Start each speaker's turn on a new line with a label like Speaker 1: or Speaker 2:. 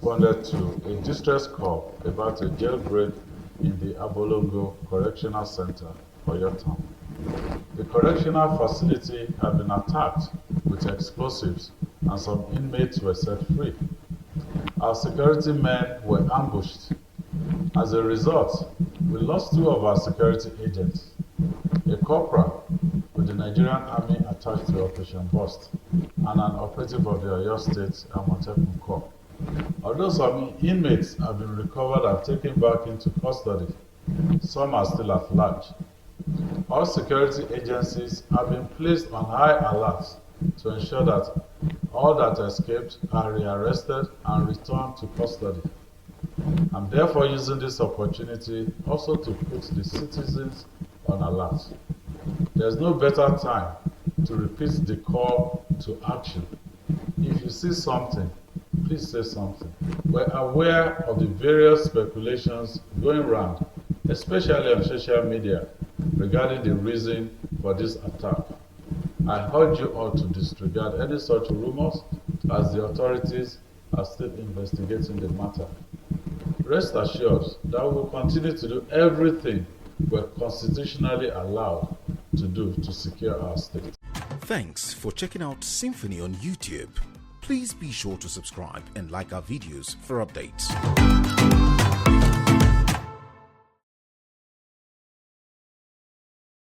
Speaker 1: responded to a distress call about a jailbreak in the Abolongo Correctional Center, Oyo Town. The correctional facility had been attacked with explosives and some inmates were set free. Our security men were ambushed. As a result, we lost two of our security agents, a corporal with the Nigerian Army attached to Operation Burst, and an operative of the Oyo State Amotekun Corps. Although some inmates have been recovered and taken back into custody, some are still at large. All security agencies have been placed on high alert to ensure that all that escaped are rearrested and returned to custody. I'm therefore using this opportunity also to put the citizens on alert. There's no better time to repeat the call to action. If you see something, please say something. We're aware of the various speculations going around, especially on social media, regarding the reason for this attack. I urge you all to disregard any such rumors as the authorities are still investigating the matter. Rest assured that we will continue to do everything we're constitutionally allowed to do to secure our state.
Speaker 2: Thanks for checking out Symphony on YouTube. Please be sure to subscribe and like our videos for updates.